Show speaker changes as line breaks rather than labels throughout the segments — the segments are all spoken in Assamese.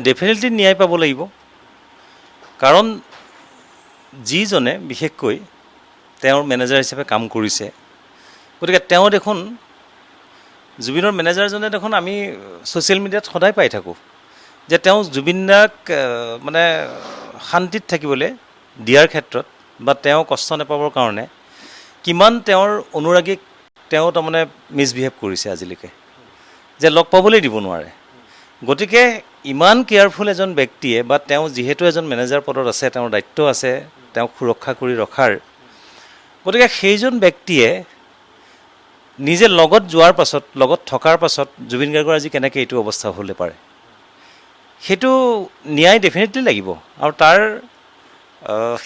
ডেফিনেটলি ন্যায় পাব লাগিব কাৰণ যিজনে বিশেষকৈ তেওঁৰ মেনেজাৰ হিচাপে কাম কৰিছে গতিকে তেওঁ দেখোন জুবিনৰ মেনেজাৰজনে দেখোন আমি ছ'চিয়েল মিডিয়াত সদায় পাই থাকোঁ যে তেওঁ জুবিনদাক মানে শান্তিত থাকিবলৈ দিয়াৰ ক্ষেত্ৰত বা তেওঁ কষ্ট নাপাবৰ কাৰণে কিমান তেওঁৰ অনুৰাগীক তেওঁ তাৰমানে মিছবিহেভ কৰিছে আজিলৈকে যে লগ পাবলৈ দিব নোৱাৰে গতিকে ইমান কেয়াৰফুল এজন ব্যক্তিয়ে বা তেওঁ যিহেতু এজন মেনেজাৰ পদত আছে তেওঁৰ দায়িত্ব আছে তেওঁক সুৰক্ষা কৰি ৰখাৰ গতিকে সেইজন ব্যক্তিয়ে নিজে লগত যোৱাৰ পাছত লগত থকাৰ পাছত জুবিন গাৰ্গৰ আজি কেনেকৈ এইটো অৱস্থা হ'লে পাৰে সেইটো ন্যায় ডেফিনেটলি লাগিব আৰু তাৰ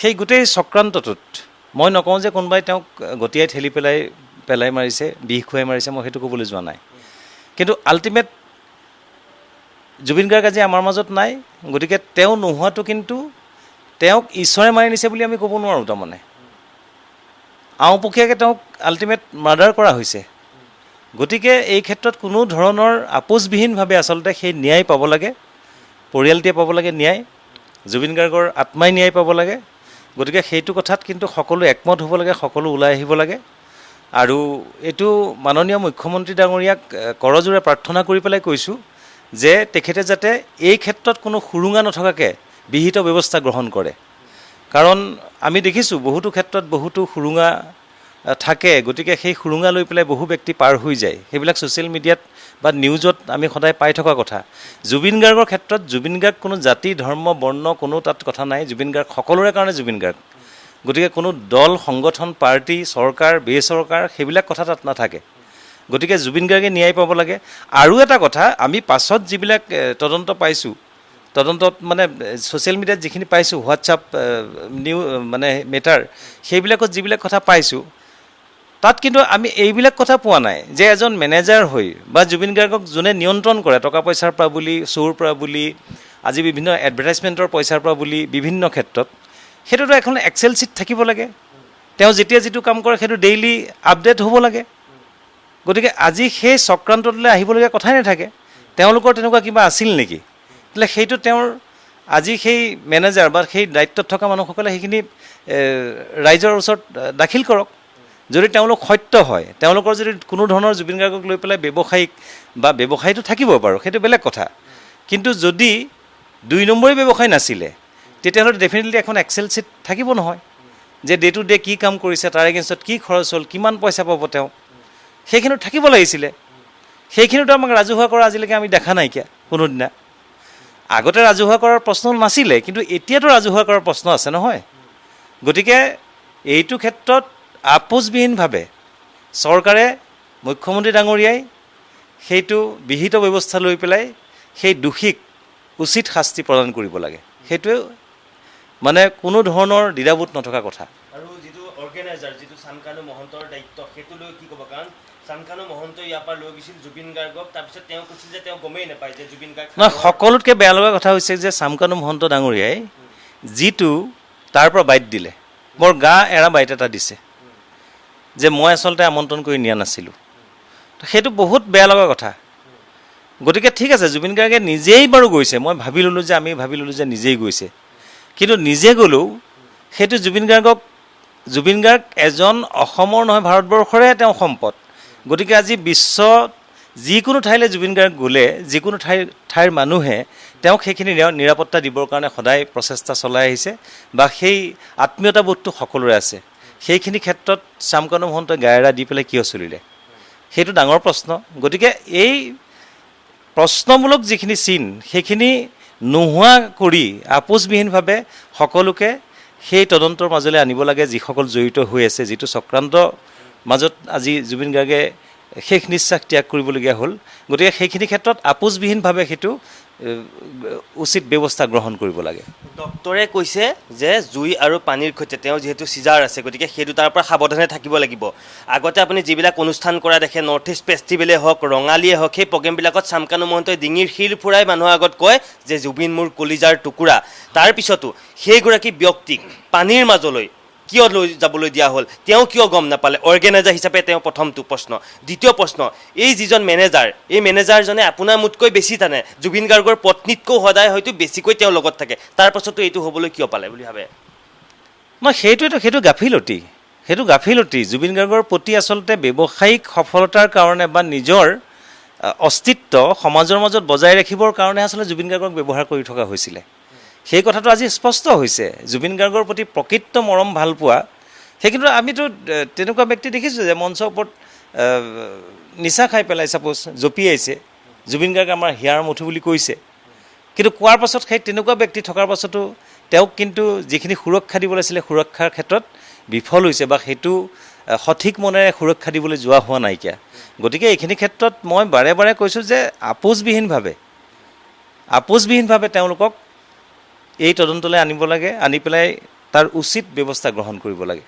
সেই গোটেই চক্ৰান্তটোত মই নকওঁ যে কোনোবাই তেওঁক গতিয়াই ঠেলি পেলাই মাৰিছে বিষ খুৱাই মাৰিছে মই সেইটো ক'বলৈ যোৱা নাই কিন্তু আল্টিমেট জুবিন গাৰ্গ আজি আমাৰ মাজত নাই গতিকে তেওঁ নোহোৱাটো কিন্তু তেওঁক ঈশ্বৰে মাৰি নিছে বুলি আমি ক'ব নোৱাৰোঁ তাৰমানে আওপকীয়াকৈ তেওঁক আল্টিমেট মাৰ্ডাৰ কৰা হৈছে গতিকে এই ক্ষেত্ৰত কোনো ধৰণৰ আপোচবিহীনভাৱে আচলতে সেই ন্যায় পাব লাগে পৰিয়ালটোৱে পাব লাগে ন্যায় জুবিন গাৰ্গৰ আত্মাই ন্যায় পাব লাগে গতিকে সেইটো কথাত কিন্তু সকলো একমত হ'ব লাগে সকলো ওলাই আহিব লাগে আৰু এইটো মাননীয় মুখ্যমন্ত্ৰী ডাঙৰীয়াক কৰজোৰে প্ৰাৰ্থনা কৰি পেলাই কৈছোঁ যে তেখেতে যাতে এই ক্ষেত্ৰত কোনো সুৰুঙা নথকাকৈ বিহিত ব্যৱস্থা গ্ৰহণ কৰে কাৰণ আমি দেখিছোঁ বহুতো ক্ষেত্ৰত বহুতো সুৰুঙা থাকে গতিকে সেই সুৰুঙা লৈ পেলাই বহু ব্যক্তি পাৰ হৈ যায় সেইবিলাক ছ'চিয়েল মিডিয়াত বা নিউজত আমি সদায় পাই থকা কথা জুবিন গাৰ্গৰ ক্ষেত্ৰত জুবিন গাৰ্গ কোনো জাতি ধৰ্ম বৰ্ণ কোনো তাত কথা নাই জুবিন গাৰ্গ সকলোৰে কাৰণে জুবিন গাৰ্গ গতিকে কোনো দল সংগঠন পাৰ্টি চৰকাৰ বেচৰকাৰ সেইবিলাক কথা তাত নাথাকে গতিকে জুবিন গাৰ্গে ন্যায় পাব লাগে আৰু এটা কথা আমি পাছত যিবিলাক তদন্ত পাইছোঁ তদন্তত মানে ছ'চিয়েল মিডিয়াত যিখিনি পাইছোঁ হোৱাটছআপ মানে মেটাৰ সেইবিলাকত যিবিলাক কথা পাইছোঁ তাত কিন্তু আমি এইবিলাক কথা পোৱা নাই যে এজন মেনেজাৰ হৈ বা জুবিন গাৰ্গক যোনে নিয়ন্ত্ৰণ কৰে টকা পইচাৰ পৰা বুলি শ্ব'ৰ পৰা বুলি আজি বিভিন্ন এডভাৰটাইজমেণ্টৰ পইচাৰ পৰা বুলি বিভিন্ন ক্ষেত্ৰত সেইটোতো এখন এক্সেল শ্বীট থাকিব লাগে তেওঁ যেতিয়া যিটো কাম কৰে সেইটো ডেইলি আপডেট হ'ব লাগে গতিকে আজি সেই চক্ৰান্তলৈ আহিবলগীয়া কথাই নাথাকে তেওঁলোকৰ তেনেকুৱা কিবা আছিল নেকি তেতিয়াহ'লে সেইটো তেওঁৰ আজি সেই মেনেজাৰ বা সেই দায়িত্বত থকা মানুহসকলে সেইখিনি ৰাইজৰ ওচৰত দাখিল কৰক যদি তেওঁলোক সত্য হয় তেওঁলোকৰ যদি কোনো ধৰণৰ জুবিন গাৰ্গক লৈ পেলাই ব্যৱসায়িক বা ব্যৱসায়টো থাকিব বাৰু সেইটো বেলেগ কথা কিন্তু যদি 2 নম্বৰী ব্যৱসায় নাছিলে তেতিয়াহ'লে ডেফিনেটলি এখন এক্সেল শ্বীট থাকিব নহয় যে ডে টু ডে কি কাম কৰিছে তাৰ এগেইনষ্টত কি খৰচ হ'ল কিমান পইচা পাব তেওঁ সেইখিনিও থাকিব লাগিছিলে সেইখিনিতো আমাক ৰাজহুৱা কৰা আজিলৈকে আমি দেখা নাইকিয়া কোনোদিনা আগতে ৰাজহুৱা কৰাৰ প্ৰশ্ন নাছিলে কিন্তু এতিয়াতো ৰাজহুৱা কৰাৰ প্ৰশ্ন আছে নহয় গতিকে এইটো ক্ষেত্ৰত আপোচবিহীনভাৱে চৰকাৰে মুখ্যমন্ত্ৰী ডাঙৰীয়াই সেইটো বিহিত ব্যৱস্থা লৈ পেলাই সেই দোষীক উচিত শাস্তি প্ৰদান কৰিব লাগে সেইটোৱে মানে কোনো ধৰণৰ দ্বিধাবোধ নথকা কথা
আৰু যিটো অৰ্গেনাইজাৰ যিটো চানকানু মহন্তৰ দায়িত্ব সেইটো লৈ কি ক'ব কাৰণ চানকানু মহন্ত ইয়াৰ পৰা লৈ গৈছিল জুবিন গাৰ্গক তাৰপিছত তেওঁ কৈছিল যে তেওঁ গমেই নাপায় যে জুবিন গাৰ্গ
নহয় সকলোতকৈ বেয়া লগা কথা হৈছে যে চানকানু মহন্ত ডাঙৰীয়াই যিটো তাৰ পৰা বাইট দিলে বৰ গা এৰা বাইট এটা দিছে যে মই আচলতে আমন্ত্ৰণ কৰি নিয়া নাছিলোঁ সেইটো বহুত বেয়া লগা কথা গতিকে ঠিক আছে জুবিন গাৰ্গে নিজেই বাৰু গৈছে মই আমি ভাবি ল'লোঁ যে নিজেই গৈছে কিন্তু নিজে গ'লেও সেইটো জুবিন গাৰ্গ এজন অসমৰ নহয় ভাৰতবৰ্ষৰে তেওঁ সম্পদ গতিকে আজি বিশ্বত যিকোনো ঠাইলৈ জুবিন গাৰ্গ গ'লে যিকোনো ঠাইৰ মানুহে তেওঁক সেইখিনি নিৰাপত্তা দিবৰ কাৰণে সদায় প্ৰচেষ্টা চলাই আহিছে বা সেই আত্মীয়তাবোধটো সকলোৰে আছে সেইখিনি ক্ষেত্ৰত চানকানু মহন্তই গায়েৰা দি পেলাই কিয় চলিলে সেইটো ডাঙৰ প্ৰশ্ন গতিকে এই প্ৰশ্নমূলক যিখিনি চিন সেইখিনি নোহোৱা কৰি আপোচবিহীনভাৱে সকলোকে সেই তদন্তৰ মাজলৈ আনিব লাগে যিসকল জড়িত হৈ আছে যিটো চক্ৰান্ত মাজত আজি জুবিন গাৰ্গে শেষ নিশ্বাস ত্যাগ কৰিবলগীয়া হ'ল গতিকে সেইখিনি ক্ষেত্ৰত আপোচবিহীনভাৱে সেইটো উচিত ব্যৱস্থা গ্ৰহণ কৰিব লাগে
ডক্টৰে কৈছে যে জুই আৰু পানীৰ সৈতে তেওঁ যিহেতু চিজাৰ আছে গতিকে সেই দুটাৰ পৰা সাৱধানে থাকিব লাগিব আগতে আপুনি যিবিলাক অনুষ্ঠান কৰা দেখে নৰ্থ ইষ্ট ফেষ্টিভেলে হওক ৰঙালীয়ে হওক সেই প্ৰগ্ৰেমবিলাকত চানকানু মহন্তই ডিঙিৰ শিল ফুৰাই মানুহৰ আগত কয় যে জুবিন মোৰ কলিজাৰ টুকুৰা তাৰপিছতো সেইগৰাকী ব্যক্তিক পানীৰ মাজলৈ কিয় লৈ যাবলৈ দিয়া হ'ল, তেওঁ কিয় গম নাপালে, অৰ্গেনাইজাৰ হিচাপে তেওঁ প্ৰথমটো প্ৰশ্ন। দ্বিতীয় প্ৰশ্ন, এই যিজন মেনেজাৰ, এই মেনেজাৰজনে আপোনাৰ মোতকৈ বেছি জানে, জুবিন গাৰ্গৰ পত্নীতকৈ সদায় হয়তো বেছিকৈ তেওঁ লগত থাকে, তাৰ পাছতো এইটো হ'বলৈ কিয় পালে বুলি ভাবে?
মই সেইটো গাফিলতি জুবিন গাৰ্গৰ প্ৰতি আচলতে ব্যৱসায়িক সফলতাৰ কাৰণে বা নিজৰ অস্তিত্ব সমাজৰ মাজত বজাই ৰাখিবৰ কাৰণে আচলতে জুবিন গাৰ্গক ব্যৱহাৰ কৰি থকা হৈছিলে। সেই কথাটো আজি স্পষ্ট হৈছে। জুবিন গাৰ্গৰ প্ৰতি প্ৰকৃত মৰম ভাল পোৱা, সেই কিন্তু আমিতো তেনেকুৱা ব্যক্তি দেখিছোঁ যে মঞ্চৰ ওপৰত নিচা খাই পেলাই ছাপ'জ জঁপিয়াইছে, জুবিন গাৰ্গ আমাৰ হিয়াৰ মুঠি বুলি কৈছে, কিন্তু কোৱাৰ পাছত সেই তেনেকুৱা ব্যক্তি থকাৰ পাছতো তেওঁক কিন্তু যিখিনি সুৰক্ষা দিব লাগিছিলে সুৰক্ষাৰ ক্ষেত্ৰত বিফল হৈছে বা সেইটো সঠিক মনেৰে সুৰক্ষা দিবলৈ যোৱা হোৱা নাইকিয়া। গতিকে এইখিনি ক্ষেত্ৰত মই বাৰে বাৰে কৈছোঁ যে আপোচবিহীনভাৱে তেওঁলোকক এই তদন্তলৈ আনিব লাগে, আনি পেলাই তাৰ উচিত ব্যৱস্থা গ্ৰহণ কৰিব লাগে।